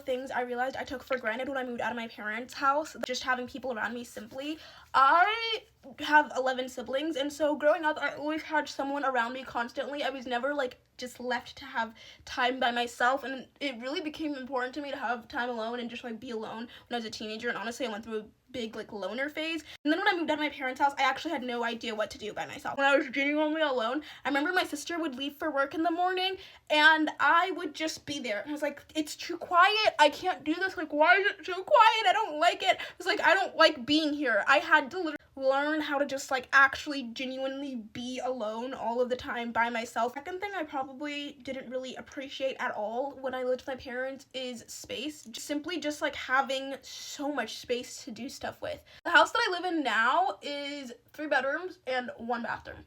things I realized I took for granted when I moved out of my parents' house, just having people around me simply. I have 11 siblings, and so growing up, I always had someone around me constantly. I was never, like, just left to have time by myself, and it really became important to me to have time alone and just, like, be alone when I was a teenager, and honestly, I went through a big, like, loner phase. And then when I moved out of my parents' house, I actually had no idea what to do by myself. When I was genuinely alone, I remember my sister would leave for work in the morning, and I would just be there. And I was like, it's too quiet. I can't do this. Like, why is it too quiet? I don't like it. I was like, I don't like being here. I had to literally learn how to just, like, actually genuinely be alone all of the time by myself. Second thing I probably didn't really appreciate at all when I lived with my parents is space. Simply just, like, having so much space to do stuff with. The house that I live in now is 3 bedrooms and 1 bathroom.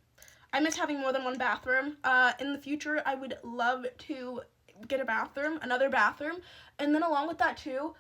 I miss having more than 1 bathroom. In the future, I would love to get a bathroom, another bathroom, and then along with that too,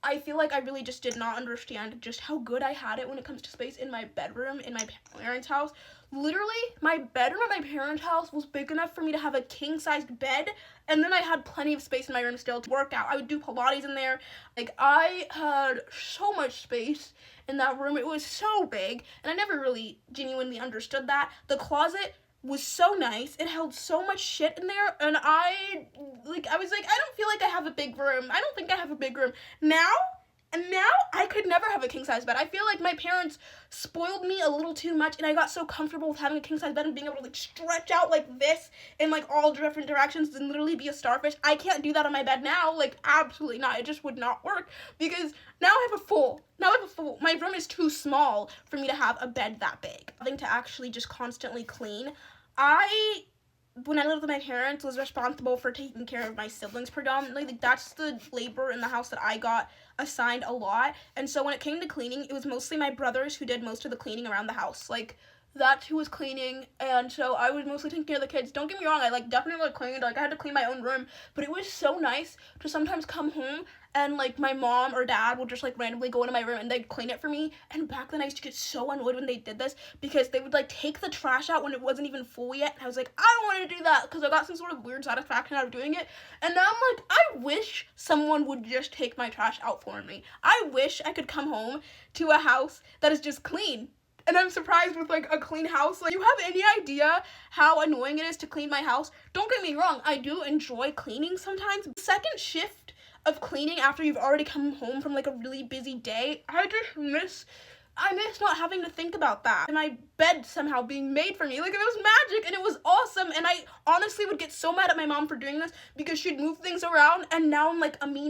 I feel like I really just did not understand just how good I had it when it comes to space in my bedroom in my parents' house. Literally, my bedroom at my parents' house was big enough for me to have a king-sized bed, and then I had plenty of space in my room still to work out. I would do Pilates in there. Like, I had so much space in that room. It was so big, and I never really genuinely understood that. The closet was so nice. It held so much shit in there, and I was like, I don't feel like I have a big room. I don't think I have a big room. Now I could never have a king-size bed. I feel like my parents spoiled me a little too much, and I got so comfortable with having a king-size bed and being able to, like, stretch out like this in, like, all different directions and literally be a starfish. I can't do that on my bed now. Like, absolutely not. It just would not work because now I have a full. My room is too small for me to have a bed that big. Having to actually just constantly clean. When I lived with my parents, was responsible for taking care of my siblings predominantly. Like, that's the labor in the house that I got assigned a lot. And so when it came to cleaning, it was mostly my brothers who did most of the cleaning around the house. Like, that's who was cleaning, and so I was mostly taking care of the kids. Don't get me wrong, I, like, definitely, like, cleaned. Like, I had to clean my own room, but it was so nice to sometimes come home and, like, my mom or dad would just, like, randomly go into my room and they'd clean it for me. And back then I used to get so annoyed when they did this because they would, like, take the trash out when it wasn't even full yet, and I was like, I don't want to do that because I got some sort of weird satisfaction out of doing it. And now I'm like, I wish someone would just take my trash out for me. I wish I could come home to a house that is just clean. And I'm surprised with, like, a clean house. Like, you have any idea how annoying it is to clean my house? Don't get me wrong, I do enjoy cleaning sometimes. The second shift of cleaning after you've already come home from, like, a really busy day, I miss not having to think about that. And my bed somehow being made for me. Like, it was magic and it was awesome. And I honestly would get so mad at my mom for doing this because she'd move things around, and now I'm like a mean